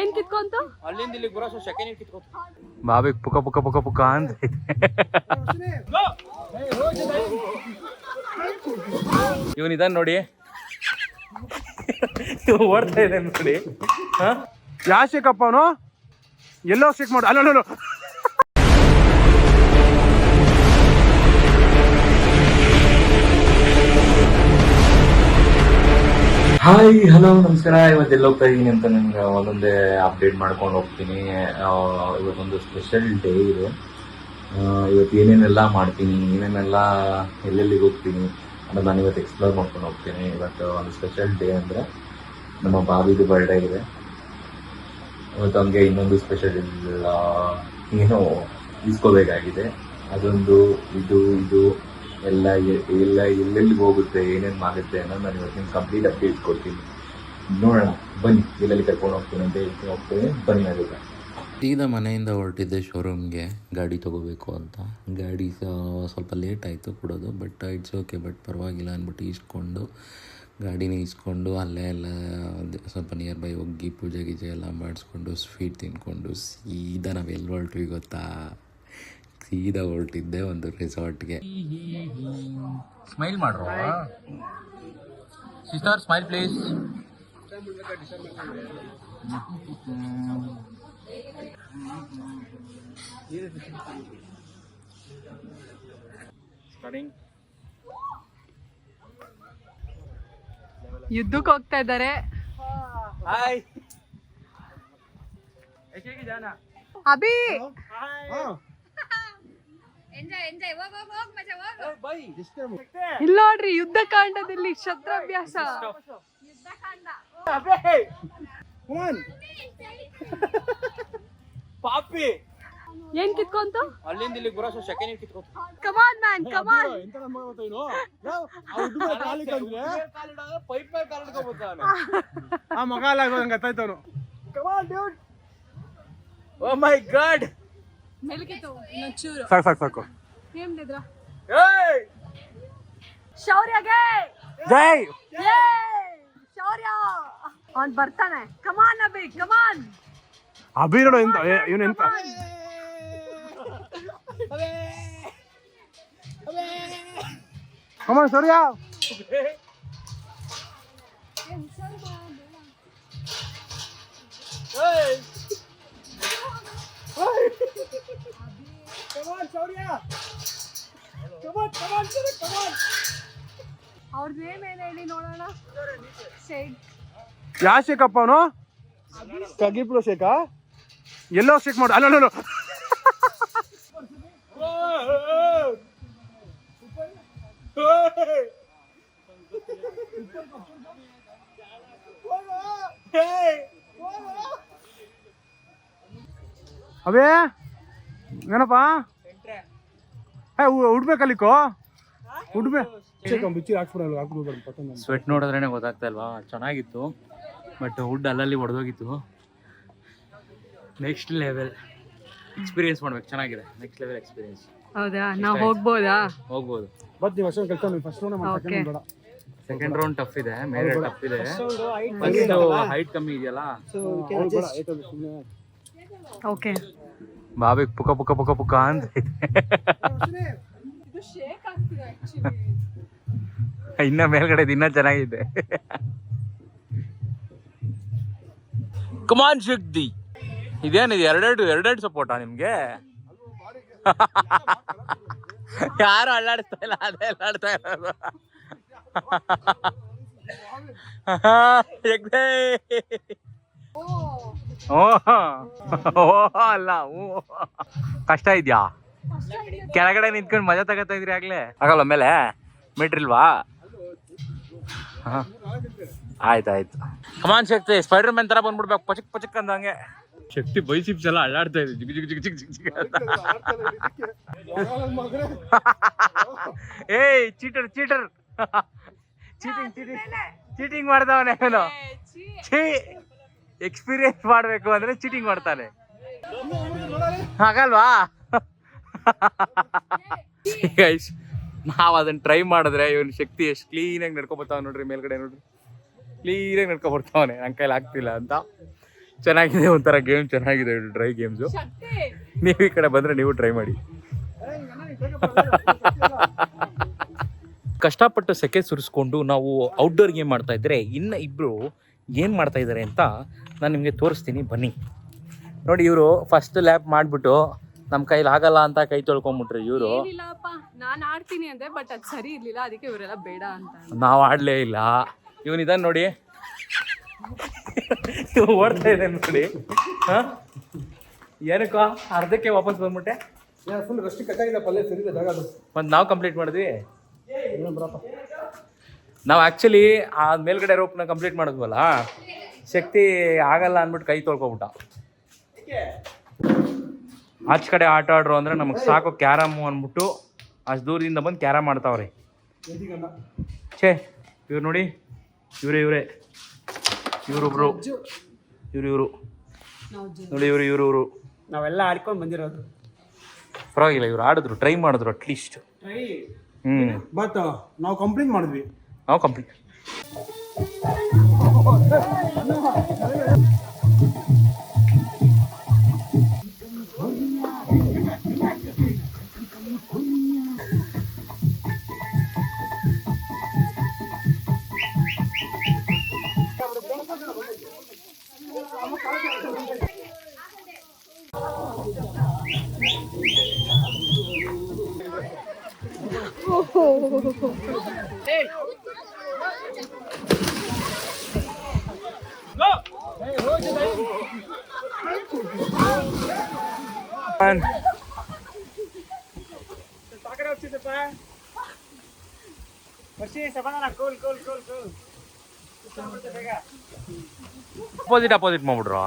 ಏನ್ ಕಿತ್ಕೊಂತು ಅಲ್ಲಿಂದ ಇಲ್ಲಿಗೆ ಬರೋ ಸೆಕೆಂಡ್ ಕಿತ್ಕೊಂತು ಬಾಬಿಗೆ ಪುಕ ಪುಕ ಪುಕ ಪುಕ ಅಂತ ಇವನಿದಾನ್ ನೋಡಿ ಓಡ್ತಾ ಇದೆ ನೋಡಿ. ಯಾವ ಶೇಕಪ್ಪ ಅವನು ಎಲ್ಲೋ ಶೇಕ್ ಮಾಡು ಅಲ್ಲ. ಹಾಯ್ ಹಲೋ ನಮಸ್ಕಾರ. ಇವತ್ತೆಲ್ಲ ಹೋಗ್ತಾ ಇದೀನಿ ಅಂತ ನಿಮ್ಗೆ ಒಂದೊಂದೇ ಅಪ್ಡೇಟ್ ಮಾಡ್ಕೊಂಡು ಹೋಗ್ತೀನಿ. ಇವತ್ತೊಂದು ಸ್ಪೆಷಲ್ ಡೇ ಇದೆ. ಇವತ್ತು ಏನೇನೆಲ್ಲ ಮಾಡ್ತೀನಿ, ಏನೇನೆಲ್ಲ ಎಲ್ಲೆಲ್ಲಿಗೆ ಹೋಗ್ತೀನಿ ಅನ್ನೋದು ನಾನು ಇವತ್ತು ಎಕ್ಸ್ಪ್ಲೋರ್ ಮಾಡ್ಕೊಂಡು ಹೋಗ್ತೀನಿ. ಇವತ್ತು ಒಂದು ಸ್ಪೆಷಲ್ ಡೇ ಅಂದರೆ ನಮ್ಮ ಬಾಬಿದು ಬರ್ಡೇ ಇದೆ. ಇವತ್ತು ಹಂಗೆ ಇನ್ನೊಂದು ಸ್ಪೆಷಲ್ ಏನೋ ಇಸ್ಕೋಬೇಕಾಗಿದೆ. ಅದೊಂದು ಇದು ಎಲ್ಲ ಎಲ್ಲೆಲ್ಲಿಗೆ ಹೋಗುತ್ತೆ, ಏನೇನು ಆಗುತ್ತೆ ಅನ್ನೋದು ನಾನು ಇವತ್ತಿನ ಕಂಪ್ಲೀಟ್ ಅಪ್ಡೇಟ್ ಕೊಡ್ತೀನಿ. ನೋಡೋಣ ಬನ್ನಿ, ಎಲ್ಲೆಲ್ಲಿ ಕರ್ಕೊಂಡು ಹೋಗ್ತೀನಿ ಅಂತ ಹೇಳ್ತೀನಿ. ಹೋಗ್ತೀನಿ ಬನ್ನಿ. ಅದಕ್ಕೆ ಸೀದಾ ಮನೆಯಿಂದ ಹೊರಟಿದ್ದೆ ಶೋರೂಮ್ಗೆ ಗಾಡಿ ತೊಗೋಬೇಕು ಅಂತ. ಗಾಡಿ ಸ್ವಲ್ಪ ಲೇಟ್ ಆಯಿತು ಕೊಡೋದು, ಬಟ್ ಇಟ್ಸ್ ಓಕೆ, ಬಟ್ ಪರವಾಗಿಲ್ಲ ಅಂದ್ಬಿಟ್ಟು ಗಾಡಿನ ಇಸ್ಕೊಂಡು ಅಲ್ಲೇ ಎಲ್ಲ ಸ್ವಲ್ಪ ನಿಯರ್ ಬೈ ಹೋಗಿ ಪೂಜೆ ಗೀಜೆ ಎಲ್ಲ ಮಾಡಿಸ್ಕೊಂಡು ಸ್ವೀಟ್ ತಿನ್ಕೊಂಡು ಸೀದಾ ನಾವು ಎಲ್ಲಿ ಹೊರಟ್ವಿ ಗೊತ್ತಾ? ಸೀದಾ ಹೊರಟಿದ್ದೆ ಒಂದು ರೆಸಾರ್ಟ್ಗೆ. ಸ್ಮೈಲ್ ಮಾಡ್ರೋ ಸಿಸ್ಟರ್, ಸ್ಮೈಲ್ ಪ್ಲೀಸ್. ಯುದ್ಧಕ್ಕೆ ಹೋಗ್ತಾ ಇದ್ದಾರೆ. ಅಭಿ ಇಲ್ಲ ನೋಡ್ರಿ, ಯುದ್ಧ ಕಾಂಡದಲ್ಲಿ ಶಸ್ತ್ರಾಭ್ಯಾಸ. ಪಾಪಿ ಏನ್ ಕಿತ್ಕೊಂತು ಅಲ್ಲಿಂದ ಇಲ್ಲಿಗೆ ಬರೋ ಸೆಕೆಂಡ್ ಕಿತ್ಕೊಂತು. ಕಮಾನ್ ಮ್ಯಾನ್ ಕಮಾನ್. ಪೈಪ್ ಮೇಲೆ ಕಾಲ್ ಹಿಡ್ಕೊಂಡ್ಬರ್ತಾನೆ. ಆ ಮಗ ಆಗೋದಂಗೆ ಗೊತ್ತಾಯ್ತವನು. ಓ ಮೈ ಗಾಡ್. ಮೆಲ್ಕಿತ್ತು ಇನ್ನೊಂಚೂರು. ಸಾಕು ಏನ್ದಿದ್ರ ಏಯ್ ಶೌರ್ಯಗೆ ಜೈ. ಶೌರ್ಯ ಅವ್ನ್ ಬರ್ತಾನೆ. ಕಮಾನ್ ಅಭಿ ಕಮಾನ್. ಅಭಿ ನೋಡು ಎಂತ ಇವನು ಎಂತ ಕಮಾನ್ ಸೂರ್ಯ. ಅವ್ರದ್ದು ಏನೇನು ಹೇಳಿ ನೋಡೋಣ. ಯಾವ ಶೇಕಪ್ಪ ಅವನು? ಕಗಿಪ್ಲೋ ಶೇಕಾ? ಎಲ್ಲೋ ಶೇಕ್ ಮಾಡು ಅಲ್ಲ. ಅವೇ ಏನಪ್ಪ ಉಡ್ಬೇಕಲ್ಲಿಕೋ ಸ್ವೆಟ್ ನೋಡಿದ್ರೇನೆ ಗೊತ್ತಾಗ್ತಾ ಇಲ್ವಾ? ಚೆನ್ನಾಗಿತ್ತು, ಬಟ್ ವುಡ್ ಅಲ್ಲಲ್ಲಿ ಹೊಡೆದೋಗಿತ್ತು. ನೆಕ್ಸ್ಟ್ ಲೆವೆಲ್ ಎಕ್ಸ್ಪೀರಿಯನ್ಸ್ ಮಾಡ್ಬೇಕು. ಚೆನ್ನಾಗಿದೆ, ನೆಕ್ಸ್ಟ್ ಲೆವೆಲ್ ಎಕ್ಸ್ಪೀರಿಯನ್ಸ್. ಹೌದಾ? ನಾವು ಹೋಗ್ಬೋದು. ಸೆಕೆಂಡ್ ರೌಂಡ್ ಟಫ್ ಇದೆ, ಮೇಲೆ ಟಫ್ ಇದೆ. ಹೈಟ್ ಕಮ್ಮಿ ಇದೆಯಲ್ಲ. ಓಕೆ. ಬಾಬಿಗೆ ಪುಕ ಪುಕ ಪುಕ ಪುಕ ಅಂತ ಇನ್ನ ಮೇಲ್ಗಡೆ ಇನ್ನ ಚೆನ್ನಾಗಿದೆ. ಕಮಾನ್ ಶಕ್ತಿ. ಇದೇನಿದೆ? ಎರಡೆರಡು ಸಪೋರ್ಟಾ ನಿಮ್ಗೆ? ಯಾರು ಅಲ್ಲಾಡಿಸ್ತಾ ಇಲ್ಲ, ಅದೇ ಅಲ್ಲಾಡ್ತಾ ಇರೋದು. ಅಲ್ಲ, ಕಷ್ಟ ಇದ್ಯಾ? ಕೆಳಗಡೆ ನಿಂತ್ಕೊಂಡು ಮಜಾ ತಗೋತಾ ಇದ್ರಿ ಆಗ್ಲೇ? ಆಗಲ್ಲ ಮೇಲೆ ಮೀಟ್ರ್ ಇಲ್ವಾ? ಆಯ್ತಾಯ್ತು. ಕಮಾನ್ ಶಕ್ತಿ, ಸ್ಪೈಡರ್ ಮ್ಯಾನ್ ತರ ಬಂದ್ಬಿಡ್ಬೇಕು, ಪಚಕ್ ಪಚಕ್ ಅಂದಂಗೆ. ಶಕ್ತಿ ಬೈಸಿಪ್ಸ್ ಎಲ್ಲ ಅಲ್ಲಾಡ್ತಾ ಇದೆ, ಜಿಗ್ ಜಿಗ್ ಜಿಗ್ ಜಿಗ್ ಜಿಗ್ ಅಂತ. ಏಯ್ ಚೀಟರ್ ಚೀಟಿಂಗ್ ಮಾಡ್ದವನೇ ಅವನು. ಎಕ್ಸ್ಪೀರಿಯನ್ಸ್ ಮಾಡ್ಬೇಕು ಅಂದ್ರೆ ಚೀಟಿಂಗ್ ಮಾಡ್ತಾನೆ, ಹಾಗಲ್ವಾ? ಗೈಸ್, ನಾವು ಅದನ್ನ ಟ್ರೈ ಮಾಡಿದ್ರೆ ಇವನ್ ಶಕ್ತಿ ಎಷ್ಟು ಕ್ಲೀನಾಗಿ ನಡ್ಕೊಬರ್ತಾವ ನೋಡ್ರಿ. ಮೇಲ್ಗಡೆ ನೋಡ್ರಿ, ಕ್ಲೀನಾಗಿ ನಡ್ಕೊಬರ್ತಾವನೆ. ನನ್ನ ಕೈಲಿ ಆಗ್ತಿಲ್ಲ ಅಂತ ಚೆನ್ನಾಗಿದೆ, ಒಂಥರ ಗೇಮ್ ಚೆನ್ನಾಗಿದೆ, ಡ್ರೈ ಗೇಮ್ಸು. ನೀವು ಈ ಕಡೆ ಬಂದರೆ ನೀವು ಟ್ರೈ ಮಾಡಿ. ಕಷ್ಟಪಟ್ಟು ಸೆಕೆ ಸುರಿಸ್ಕೊಂಡು ನಾವು ಔಟ್ಡೋರ್ ಗೇಮ್ ಮಾಡ್ತಾ ಇದ್ದರೆ ಇನ್ನು ಇಬ್ಬರು ಏನು ಮಾಡ್ತಾ ಇದ್ದಾರೆ ಅಂತ ನಾನು ನಿಮಗೆ ತೋರಿಸ್ತೀನಿ, ಬನ್ನಿ ನೋಡಿ. ಇವರು ಫಸ್ಟ್ ಲ್ಯಾಪ್ ಮಾಡಿಬಿಟ್ಟು ನಮ್ಮ ಕೈಲಿ ಆಗಲ್ಲ ಅಂತ ಕೈ ತೊಳ್ಕೊಂಬಿಟ್ರಿ. ಇವರು ನಾನು ಆಡ್ತೀನಿ ಅಂದೆ, ಬಟ್ ಅದು ಸರಿ ಇರ್ಲಿಲ್ಲ, ಅದಕ್ಕೆ ಇವರೆಲ್ಲ ಬೇಡ ಅಂತ. ನಾವು ಆಡಲೇ ಇಲ್ಲ. ಇವನಿದ್ದಾನೆ ನೋಡಿ, ಓಡ್ತಾ ಇದೆ ನೋಡಿ. ಹಾಂ, ಏನಕ್ಕ ಅರ್ಧಕ್ಕೆ ವಾಪಸ್ ಬಂದ್ಬಿಟ್ಟೆ? ಫುಲ್ ರಸ್ಟಿ ಕಟ್ಟಾಗಿದೆ, ಪಲ್ಯ ಸರಿದೆ ಜಾಗ ಅದು. ಮತ್ತು ನಾವು ಕಂಪ್ಲೀಟ್ ಮಾಡಿದ್ವಿ. ನಾವು ಆ್ಯಕ್ಚುಲಿ ಆ ಮೇಲ್ಗಡೆ ರೋಪ್ನ ಕಂಪ್ಲೀಟ್ ಮಾಡಿದ್ವಲ್ಲ, ಶಕ್ತಿ ಆಗಲ್ಲ ಅಂದ್ಬಿಟ್ಟು ಕೈ ತೊಳ್ಕೊಬಿಟ್ಟ. ಆಚೆ ಕಡೆ ಆಟ ಆಡ್ರು ಅಂದರೆ ನಮಗೆ ಸಾಕು ಕ್ಯಾರಮ್ಮು ಅಂದ್ಬಿಟ್ಟು ಅಷ್ಟು ದೂರದಿಂದ ಬಂದು ಕ್ಯಾರಮ್ ಮಾಡ್ತಾವ್ರೆ. ಛೇ, ಇವ್ರು ನೋಡಿ, ಇವರೇ ಇವರೊಬ್ರು, ಇವರು ನೋಡಿ, ಇವರು ನಾವೆಲ್ಲ ಆಡ್ಕೊಂಡು ಬಂದಿರೋದು. ಪರವಾಗಿಲ್ಲ, ಇವ್ರು ಆಡಿದ್ರು, ಟ್ರೈ ಮಾಡಿದ್ರು ಅಟ್ಲೀಸ್ಟ್. ಬಟ್ ನಾವು ಕಂಪ್ಲೀಟ್ ಮಾಡಿದ್ವಿ. ನಾವು ಕಂಪ್ಲೀಟ್ ಅಪೋಸಿಟ್ ಮಾಡ್ಬಿಡ್ರು.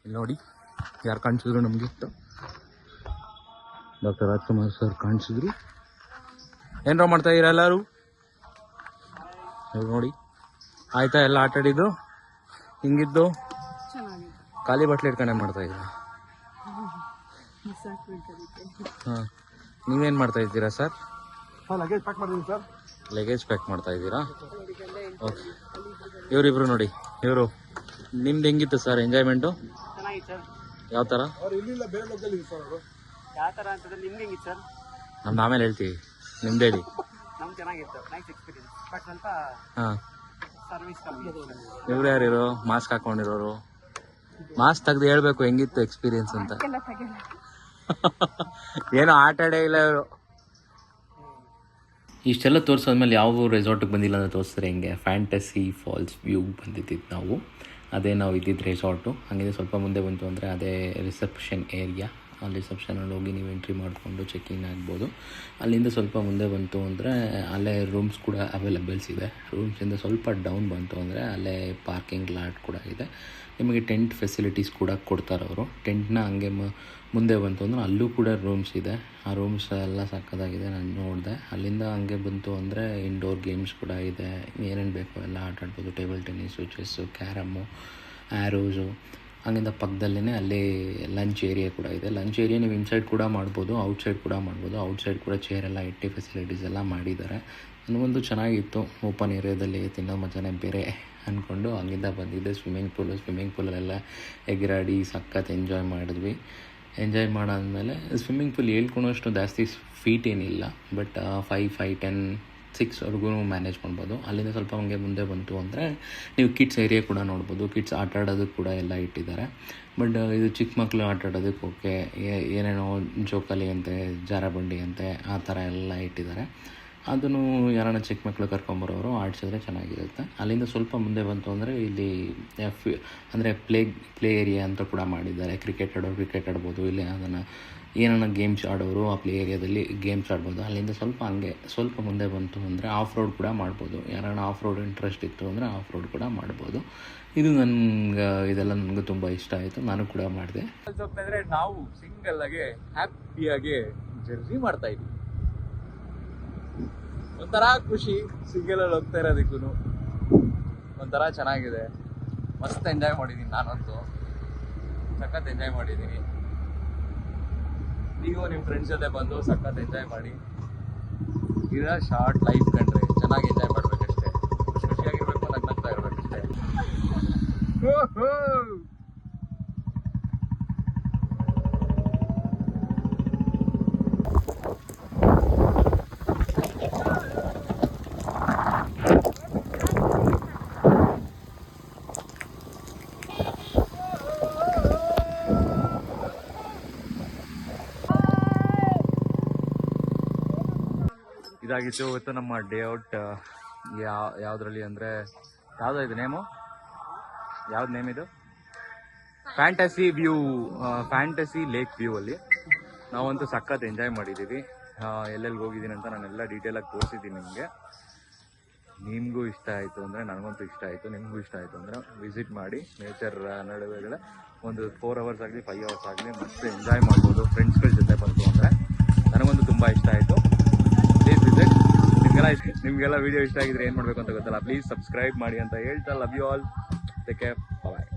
ಇಲ್ಲಿ ನೋಡಿ ಯಾರು ಕಾಣಿಸಿದ್ರು ನಮಗೆ, ಡಾಕ್ಟರ್ ರಾಜ್ಕುಮಾರ್ ಸರ್ ಕಾಣಿಸಿದ್ರು. ಏನರ ಮಾಡ್ತಾ ಇದ್ದೀರಾ ಎಲ್ಲರೂ? ನೋಡಿ ಆಯ್ತಾ, ಎಲ್ಲ ಆಟ ಆಡಿದ್ದು ಹಿಂಗಿದ್ದು ಖಾಲಿ ಬಟ್ಲೆ ಇಟ್ಕೊಂಡೆ ಮಾಡ್ತಾ ಇದ್ದೀರಾ. ಹಾಂ, ನೀವೇನು ಮಾಡ್ತಾ ಇದ್ದೀರಾ ಸರ್? ಲಗೇಜ್ ಪ್ಯಾಕ್ ಮಾಡಿದ್ದೀನಿ ಸರ್. ಲಗೇಜ್ ಪ್ಯಾಕ್ ಮಾಡ್ತಾ ಇದ್ದೀರಾ? ಓಕೆ. ಇವರಿಬ್ರು ನೋಡಿ, ಇವರು ನಿಮ್ದು ಹೆಂಗಿತ್ತು ಸರ್ ಎಂಜಾಯ್ಮೆಂಟು? ಯಾವ ಥರ? ನಮ್ದು ಆಮೇಲೆ ಹೇಳ್ತೀವಿ, ನಿಮ್ದು ಹೇಳಿ. ಹಾಂ, ಇವ್ರು ಯಾರಿರೋ ಮಾಸ್ಕ್ ಹಾಕೊಂಡಿರೋರು? ಮಾಸ್ಕ್ ತೆಗ್ದು ಹೇಳ್ಬೇಕು ಹೆಂಗಿತ್ತು ಎಕ್ಸ್ಪೀರಿಯನ್ಸ್ ಅಂತ. ಏನೋ ಆಟ ಆಡೇ ಇಲ್ಲ ಇವರು. ಇಷ್ಟೆಲ್ಲ ತೋರಿಸೋದ್ಮೇಲೆ ಯಾವ ರೆಸಾರ್ಟಿಗೆ ಬಂದಿಲ್ಲ ಅಂತ ತೋರಿಸ್ತಾರೆ. ಹೆಂಗೆ ಫ್ಯಾಂಟಸಿ ಫಾಲ್ಸ್ ವ್ಯೂ ಬಂದಿದ್ದು ನಾವು, ಅದೇ ನಾವು ಇದ್ದಿದ್ದು ರೆಸಾರ್ಟು. ಹಾಗೆ ಸ್ವಲ್ಪ ಮುಂದೆ ಬಂತು ಅಂದರೆ ಅದೇ ರಿಸೆಪ್ಷನ್ ಏರಿಯಾ. ಅಲ್ಲಿ ರಿಸೆಪ್ಷನಲ್ಲಿ ಹೋಗಿ ನೀವು ಎಂಟ್ರಿ ಮಾಡಿಕೊಂಡು ಚೆಕ್ಇನ್ ಆಗ್ಬೋದು. ಅಲ್ಲಿಂದ ಸ್ವಲ್ಪ ಮುಂದೆ ಬಂತು ಅಂದರೆ ಅಲ್ಲೇ ರೂಮ್ಸ್ ಕೂಡ ಅವೈಲಬಲ್ಸ್ ಇದೆ. ರೂಮ್ಸಿಂದ ಸ್ವಲ್ಪ ಡೌನ್ ಬಂತು ಅಂದರೆ ಅಲ್ಲೇ ಪಾರ್ಕಿಂಗ್ ಲಾಟ್ ಕೂಡ ಇದೆ. ನಿಮಗೆ ಟೆಂಟ್ ಫೆಸಿಲಿಟೀಸ್ ಕೂಡ ಕೊಡ್ತಾರೆ ಅವರು. ಟೆಂಟ್ನ ಹಂಗೆ ಮುಂದೆ ಬಂತು ಅಂದರೆ ಅಲ್ಲೂ ಕೂಡ ರೂಮ್ಸ್ ಇದೆ. ಆ ರೂಮ್ಸ್ ಎಲ್ಲ ಸಕ್ಕತ್ತಾಗಿದೆ, ನಾನು ನೋಡಿದೆ. ಅಲ್ಲಿಂದ ಹಂಗೆ ಬಂತು ಅಂದರೆ ಇಂಡೋರ್ ಗೇಮ್ಸ್ ಕೂಡ ಇದೆ. ಏನೇನು ಬೇಕೋ ಎಲ್ಲ ಆಟ ಆಡ್ಬೋದು. Table tennis, chess, carrom, arrows. ಹಂಗಿಂದ ಪಕ್ಕದಲ್ಲೇ ಅಲ್ಲಿ ಲಂಚ್ ಏರಿಯಾ ಕೂಡ ಇದೆ. ಲಂಚ್ ಏರಿಯಾ ನೀವು ಇನ್ಸೈಡ್ ಕೂಡ ಮಾಡ್ಬೋದು, ಔಟ್ಸೈಡ್ ಕೂಡ ಮಾಡ್ಬೋದು. ಔಟ್ಸೈಡ್ ಕೂಡ ಚೇರ್ ಎಲ್ಲ ಇಟ್ಟು ಫೆಸಿಲಿಟೀಸ್ ಎಲ್ಲ ಮಾಡಿದ್ದಾರೆ. ನನಗೊಂದು ಚೆನ್ನಾಗಿತ್ತು, ಓಪನ್ ಏರಿಯಾದಲ್ಲಿ ತಿನ್ನೋ ಮಜಾನೇ ಬೇರೆ ಅಂದ್ಕೊಂಡು ಹಂಗಿಂದ ಬಂದಿದ್ದೆ. ಸ್ವಿಮ್ಮಿಂಗ್ ಪೂಲಲ್ಲೆಲ್ಲ ಎಗರಾಡಿ ಸಖತ್ ಎಂಜಾಯ್ ಮಾಡಿದ್ವಿ. ಎಂಜಾಯ್ ಮಾಡಾದ್ಮೇಲೆ ಸ್ವಿಮ್ಮಿಂಗ್ ಪೂಲ್ ಹೇಳ್ಕೊಳೋಷ್ಟು ಜಾಸ್ತಿ ಫೀಟ್ ಏನಿಲ್ಲ, ಬಟ್ 5, 10, 6ವರೆಗೂ ಮ್ಯಾನೇಜ್ ಮಾಡ್ಬೋದು. ಅಲ್ಲಿಂದ ಸ್ವಲ್ಪ ಹಂಗೆ ಮುಂದೆ ಬಂತು ಅಂದರೆ ನೀವು ಕಿಡ್ಸ್ ಏರಿಯಾ ಕೂಡ ನೋಡ್ಬೋದು. ಕಿಡ್ಸ್ ಆಟ ಆಡೋದಕ್ಕೆ ಕೂಡ ಎಲ್ಲ ಇಟ್ಟಿದ್ದಾರೆ. ಬಟ್ ಇದು ಚಿಕ್ಕ ಮಕ್ಕಳು ಆಟ ಆಡೋದಕ್ಕೆ ಓಕೆ, ಏನೇನೋ ಜೋಕಾಲಿ ಅಂತೆ, ಜಾರಬಂಡಿ ಅಂತೆ, ಆ ಥರ ಎಲ್ಲ ಇಟ್ಟಿದ್ದಾರೆ. ಅದನ್ನು ಯಾರನ್ನ ಚಿಕ್ಕ ಮಕ್ಕಳು ಕರ್ಕೊಂಬರೋರು ಆಡಿಸಿದ್ರೆ ಚೆನ್ನಾಗಿರುತ್ತೆ. ಅಲ್ಲಿಂದ ಸ್ವಲ್ಪ ಮುಂದೆ ಬಂತು ಅಂದರೆ ಇಲ್ಲಿ ಅಂದರೆ ಪ್ಲೇ ಏರಿಯಾ ಅಂತ ಕೂಡ ಮಾಡಿದ್ದಾರೆ. ಕ್ರಿಕೆಟ್ ಆಡೋರು ಕ್ರಿಕೆಟ್ ಆಡ್ಬೋದು, ಇಲ್ಲಿ ಅದನ್ನು ಏನನ್ನ ಗೇಮ್ಸ್ ಆಡೋರು ಆ ಪ್ಲೇ ಏರಿಯಾದಲ್ಲಿ ಗೇಮ್ಸ್ ಆಡ್ಬೋದು. ಅಲ್ಲಿಂದ ಸ್ವಲ್ಪ ಮುಂದೆ ಬಂತು ಅಂದರೆ ಆಫ್ ರೋಡ್ ಕೂಡ ಮಾಡ್ಬೋದು. ಯಾರನ್ನ ಆಫ್ ರೋಡ್ ಇಂಟ್ರೆಸ್ಟ್ ಇತ್ತು ಅಂದರೆ ಆಫ್ ರೋಡ್ ಕೂಡ ಮಾಡ್ಬೋದು. ಇದು ಇದೆಲ್ಲ ನನಗೆ ತುಂಬ ಇಷ್ಟ ಆಯಿತು, ನಾನು ಕೂಡ ಮಾಡಿದೆ. ಹೋಗ್ತಾಯಿದ್ರೆ ನಾವು ಸಿಂಗಲ್ಲಾಗಿ ಹ್ಯಾಪಿಯಾಗಿ ಜರ್ನಿ ಮಾಡ್ತಾಯಿದ್ವಿ. ಒಂಥರ ಖುಷಿ ಸಿಂಗಲಲ್ಲಿ ಹೋಗ್ತಾ ಇರೋದಕ್ಕೂ ಒಂಥರ ಚೆನ್ನಾಗಿದೆ. ಮಸ್ತ್ ಎಂಜಾಯ್ ಮಾಡಿದ್ದೀನಿ, ನಾನಂತೂ ಸಖತ್ ಎಂಜಾಯ್ ಮಾಡಿದ್ದೀನಿ. ನೀವು ನಿಮ್ಮ ಫ್ರೆಂಡ್ಸ್ ಜೊತೆ ಬಂದು ಸಖತ್ ಎಂಜಾಯ್ ಮಾಡಿ. ಇರೋ ಶಾರ್ಟ್ ಲೈಫ್ ಕಂಡ್ರೆ ಚೆನ್ನಾಗಿ ಎಂಜಾಯ್ ಮಾಡ್ಬೇಕಷ್ಟೇ, ಖುಷಿಯಾಗಿರ್ಬೇಕು, ನಗ್ನಗ್ತಾ ಇರ್ಬೇಕಷ್ಟೇ. ಇದಾಗಿತ್ತು ಇವತ್ತು ನಮ್ಮ ಡೇ ಔಟ್. ಯಾವುದ್ರಲ್ಲಿ ಅಂದರೆ ಯಾವುದೋ ಇದು ನೇಮು, ಯಾವ್ದು ನೇಮ್ ಇದು? Fantasy view, fantasy lake view ಅಲ್ಲಿ ನಾವಂತೂ ಸಖತ್ ಎಂಜಾಯ್ ಮಾಡಿದ್ದೀವಿ. ಎಲ್ಲೆಲ್ಲಿ ಹೋಗಿದ್ದೀನಿ ಅಂತ ನಾನೆಲ್ಲ ಡೀಟೇಲಾಗಿ ತೋರಿಸಿದ್ದೀನಿ ನಿಮಗೆ. ನಿಮಗೂ ಇಷ್ಟ ಆಯಿತು ಅಂದರೆ, ನನಗಂತೂ ಇಷ್ಟ ಆಯಿತು, ನಿಮಗೂ ಇಷ್ಟ ಆಯಿತು ಅಂದರೆ ವಿಸಿಟ್ ಮಾಡಿ. ನೇಚರ್ ನಡುವೆ ಒಂದು 4 hours ಆಗಲಿ 5 hours ಆಗಲಿ ಮತ್ತೆ ಎಂಜಾಯ್ ಮಾಡ್ಬೋದು ಫ್ರೆಂಡ್ಸ್ಗಳ ಜೊತೆ ಬಂತು ಅಂದರೆ. ನನಗಂತೂ ತುಂಬ ಇಷ್ಟ ಆಯಿತು. Please visit. ನಿಮಗೆಲ್ಲ ವಿಡಿಯೋ ಇಷ್ಟ ಆಗಿದ್ರೆ ಏನು ಮಾಡಬೇಕು ಅಂತ ಗೊತ್ತಲ್ಲ, ಪ್ಲೀಸ್ ಸಬ್ಸ್ಕ್ರೈಬ್ ಮಾಡಿ ಅಂತ ಹೇಳ್ತಾ, love you all, take care, bye.